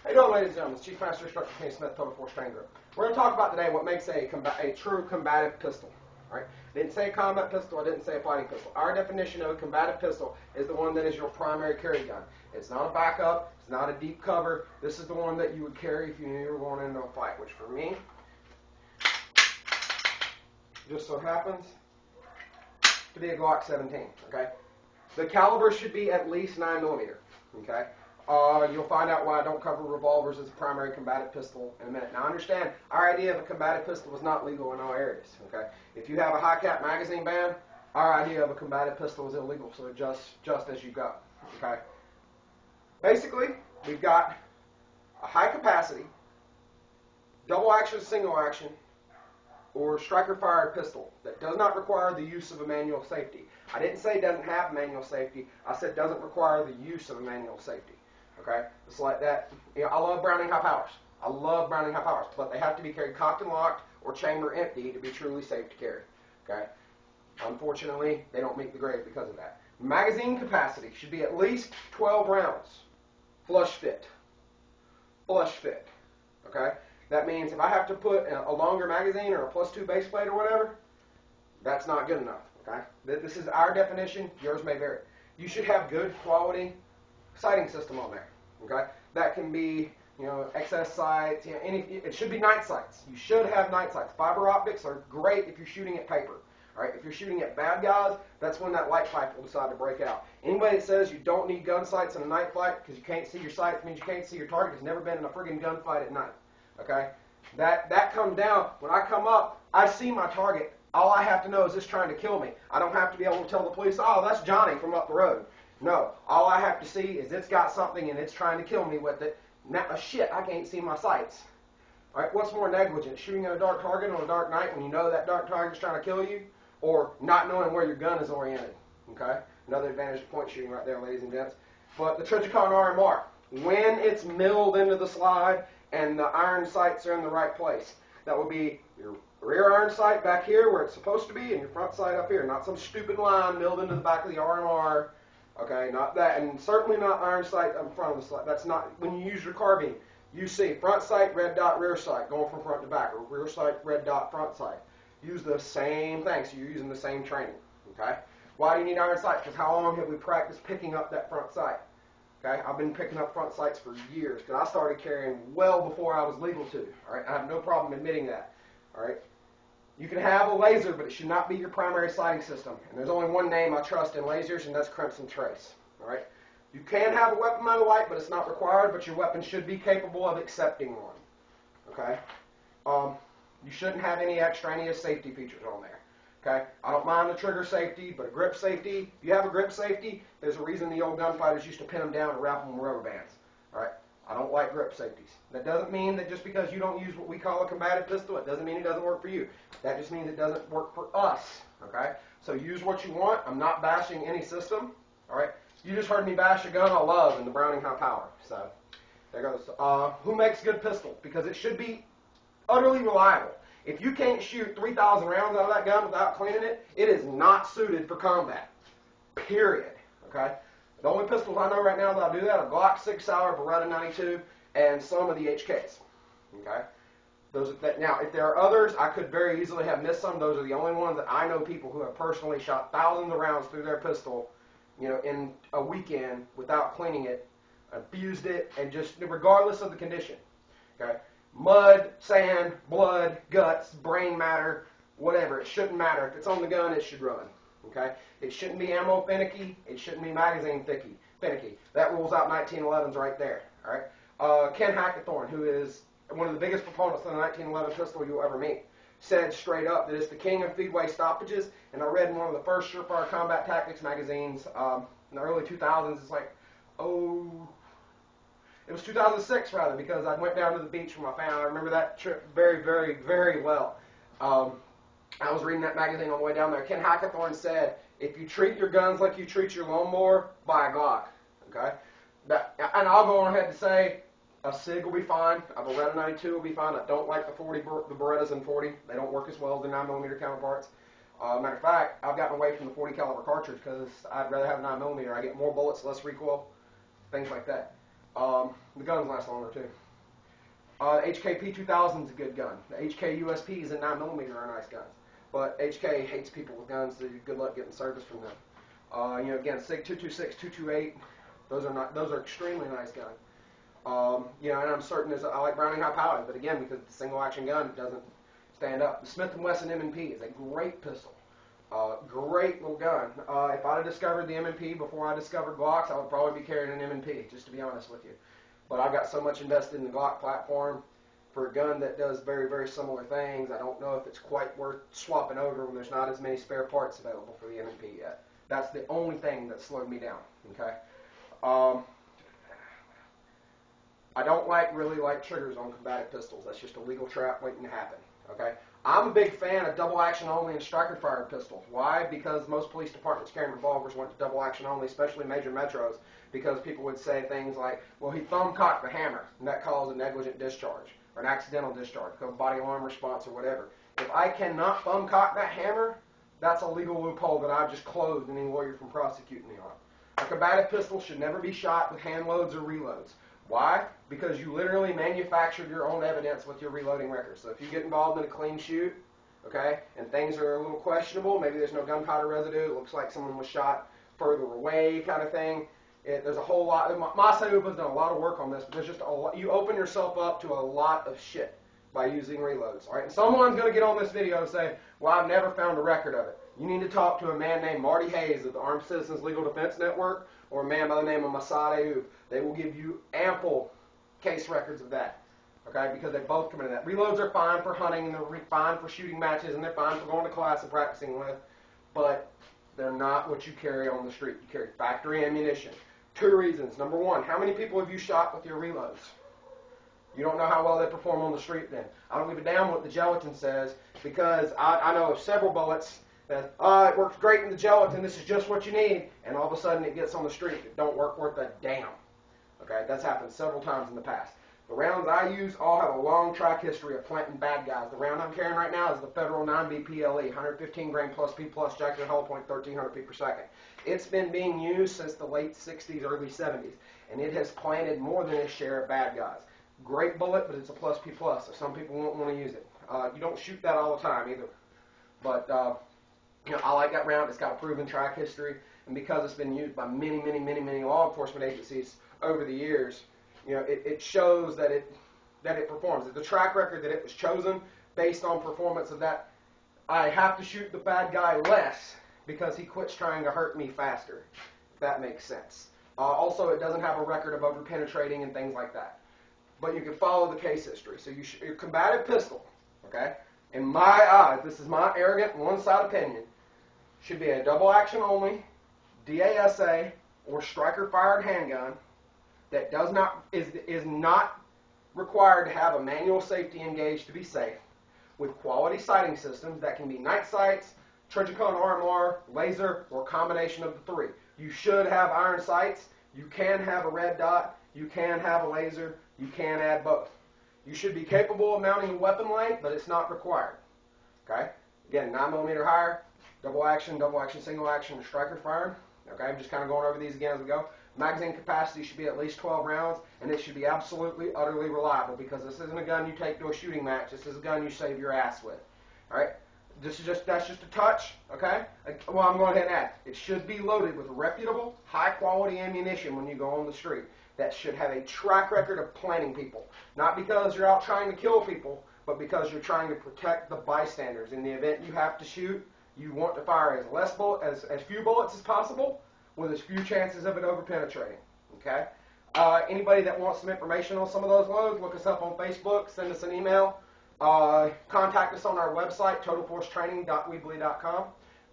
How you doing, ladies and gentlemen? Chief Master Instructor Kenny Smith, Total Force Training Group. We're going to talk about today what makes a true combative pistol. All right? I didn't say a combat pistol. I didn't say a fighting pistol. Our definition of a combative pistol is the one that is your primary carry gun. It's not a backup. It's not a deep cover. This is the one that you would carry if you knew you were going into a fight, which for me, just so happens to be a Glock 17. Okay? The caliber should be at least 9mm. Okay? You'll find out why I don't cover revolvers as a primary combative pistol in a minute. Now, understand, our idea of a combative pistol is not legal in all areas. Okay? If you have a high-cap magazine ban, our idea of a combative pistol is illegal, so just as you go. Okay? Basically, we've got a high-capacity, double-action, single-action, or striker-fired pistol that does not require the use of a manual safety. I didn't say it doesn't have manual safety. I said it doesn't require the use of a manual safety. Okay? It's like that. You know, I love Browning high powers. I love Browning high powers, but they have to be carried cocked and locked or chamber empty to be truly safe to carry. Okay? Unfortunately, they don't meet the grade because of that. Magazine capacity should be at least 12 rounds. Flush fit. Flush fit. Okay? That means if I have to put a longer magazine or a +2 base plate or whatever, that's not good enough. Okay? This is our definition. Yours may vary. You should have good quality sighting system on there. Okay? That can be, you know, excess sights. You know, it should be night sights. You should have night sights. Fiber optics are great if you're shooting at paper. All right? If you're shooting at bad guys, that's when that light pipe will decide to break out. Anybody that says you don't need gun sights in a night fight because you can't see your sights means you can't see your target has never been in a friggin' gunfight at night. Okay? That comes down. When I come up, I see my target. All I have to know is it's trying to kill me. I don't have to be able to tell the police, oh, that's Johnny from up the road. No. All I have to see is it's got something and it's trying to kill me with it. Now, shit, I can't see my sights. All right, what's more negligent, shooting at a dark target on a dark night when you know that dark target's trying to kill you, or not knowing where your gun is oriented? Okay? Another advantage of point shooting right there, ladies and gents. But the Trijicon RMR, when it's milled into the slide and the iron sights are in the right place, that will be your rear iron sight back here where it's supposed to be and your front sight up here. Not some stupid line milled into the back of the RMR. Okay, not that, and certainly not iron sight in front of the sight. That's not, when you use your carbine, you see front sight, red dot, rear sight, going from front to back, or rear sight, red dot, front sight. Use the same thing, so you're using the same training. Okay? Why do you need iron sights? Because how long have we practiced picking up that front sight? Okay, I've been picking up front sights for years, because I started carrying well before I was legal to. All right, I have no problem admitting that. All right. You can have a laser, but it should not be your primary sighting system. And there's only one name I trust in lasers, and that's Crimson Trace. All right? You can have a weapon mounted light, but it's not required, but your weapon should be capable of accepting one. Okay? You shouldn't have any extraneous safety features on there. Okay? I don't mind the trigger safety, but a grip safety, if you have a grip safety, there's a reason the old gunfighters used to pin them down and wrap them with rubber bands. All right? I don't like grip safeties. That doesn't mean that just because you don't use what we call a combative pistol, it doesn't mean it doesn't work for you. That just means it doesn't work for us. Okay? So use what you want. I'm not bashing any system. All right? You just heard me bash a gun I love in the Browning high power. So there goes. Who makes good pistols? Because it should be utterly reliable. If you can't shoot 3,000 rounds out of that gun without cleaning it, it is not suited for combat. Period. Okay? The only pistols I know right now that'll do that are Glock 6 Sauer, Beretta 92, and some of the HKs. Okay? Now, if there are others, I could very easily have missed some. Those are the only ones that I know people who have personally shot thousands of rounds through their pistol, you know, in a weekend without cleaning it, abused it, and just regardless of the condition. Okay? Mud, sand, blood, guts, brain matter, whatever. It shouldn't matter. If it's on the gun, it should run. Okay? It shouldn't be ammo finicky. It shouldn't be magazine finicky. That rules out 1911s right there. All right? Ken Hackathorn, who is one of the biggest proponents of the 1911 pistol you'll ever meet, said straight up that it's the king of feedway stoppages. And I read in one of the first Surefire Combat Tactics magazines in the early 2000s. It's like, it was 2006 rather, because I went down to the beach with my family. I remember that trip very, very, very well. I was reading that magazine on the way down there. Ken Hackathorn said, if you treat your guns like you treat your lawnmower, buy a Glock. Okay? And I'll go on ahead to say, a SIG will be fine. A Beretta 92 will be fine. I don't like the Berettas in 40. They don't work as well as their 9mm counterparts. Matter of fact, I've gotten away from the 40 caliber cartridge because I'd rather have a 9mm. I get more bullets, less recoil, things like that. The guns last longer too. HK P2000 is a good gun. The HK USPs and 9mm are nice guns. But HK hates people with guns, so good luck getting service from them. Again, SIG 226, 228, those are extremely nice guns. And I'm certain I like Browning high powered, but again, because it's a single action gun, it doesn't stand up. The Smith & Wesson M&P is a great pistol. Great little gun. If I'd have discovered the M&P before I discovered Glocks, I would probably be carrying an M&P, just to be honest with you. But I got so much invested in the Glock platform for a gun that does very, very similar things. I don't know if it's quite worth swapping over when there's not as many spare parts available for the M&P yet. That's the only thing that slowed me down. Okay. I don't really like triggers on combative pistols. That's just a legal trap waiting to happen. Okay. I'm a big fan of double action only and striker fired pistols. Why? Because most police departments carrying revolvers went to double action only, especially major metros, because people would say things like, well, he thumb cocked the hammer, and that caused a negligent discharge or an accidental discharge, because body alarm response or whatever. If I cannot thumb cock that hammer, that's a legal loophole that I've just closed any lawyer from prosecuting me on. A combative pistol should never be shot with hand loads or reloads. Why? Because you literally manufactured your own evidence with your reloading record. So if you get involved in a clean shoot, okay, and things are a little questionable, maybe there's no gunpowder residue, it looks like someone was shot further away kind of thing. There's a whole lot. Masa Upa's done a lot of work on this, but there's just a lot. You open yourself up to a lot of shit by using reloads. All right, and someone's going to get on this video and say, well, I've never found a record of it. You need to talk to a man named Marty Hayes of the Armed Citizens Legal Defense Network or a man by the name of Masad Ayub. They will give you ample case records of that, okay, because they both come into that. Reloads are fine for hunting, and they're fine for shooting matches, and they're fine for going to class and practicing with, but they're not what you carry on the street. You carry factory ammunition. 2 reasons. Number one, how many people have you shot with your reloads? You don't know how well they perform on the street then. I don't give a damn what the gelatin says, because I know of several bullets that, it works great in the gelatin, this is just what you need, and all of a sudden it gets on the street. It don't work worth a damn. Okay, that's happened several times in the past. The rounds I use all have a long track history of planting bad guys. The round I'm carrying right now is the Federal 9B PLE, 115 grain plus P plus, jacket hollow point, 1300 feet per second. It's been being used since the late 60s, early 70s, and it has planted more than its share of bad guys. Great bullet, but it's a plus P plus, so some people won't want to use it. You don't shoot that all the time either. But I like that round. It's got a proven track history, and because it's been used by many, many, many, many law enforcement agencies over the years, it shows that it performs. The track record that it was chosen based on performance of that, I have to shoot the bad guy less because he quits trying to hurt me faster, if that makes sense. Also, it doesn't have a record of over-penetrating and things like that. But you can follow the case history. So your combative pistol, okay, in my eyes, this is my arrogant one-side opinion, should be a double action only, DASA, or striker-fired handgun that is not required to have a manual safety engaged to be safe, with quality sighting systems that can be night sights, Trijicon RMR, laser, or a combination of the 3. You should have iron sights. You can have a red dot. You can have a laser. You can add both. You should be capable of mounting a weapon length, but it's not required. Okay? Again, 9mm higher, double action, single action, or striker fired. Okay, I'm just kind of going over these again as we go. Magazine capacity should be at least 12 rounds, and it should be absolutely, utterly reliable, because this isn't a gun you take to a shooting match. This is a gun you save your ass with. All right? That's just a touch, okay? Well, I'm going ahead and add. It should be loaded with reputable, high-quality ammunition when you go on the street. That should have a track record of planting people. Not because you're out trying to kill people, but because you're trying to protect the bystanders. In the event you have to shoot, you want to fire as few bullets as possible with as few chances of it over-penetrating, okay? Anybody that wants some information on some of those loads, look us up on Facebook, send us an email. Contact us on our website, totalforcetraining.weebly.com,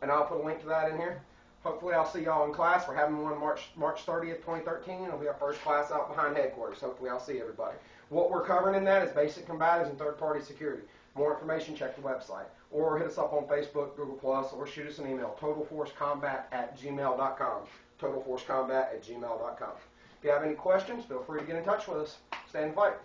and I'll put a link to that in here. Hopefully I'll see y'all in class. We're having one March 30th, 2013. It'll be our first class out behind headquarters. Hopefully I'll see everybody. What we're covering in that is basic combatives and third-party security. More information, check the website. Or hit us up on Facebook, Google+, or shoot us an email, totalforcecombat@gmail.com. totalforcecombat@gmail.com. If you have any questions, feel free to get in touch with us. Stay in the fight.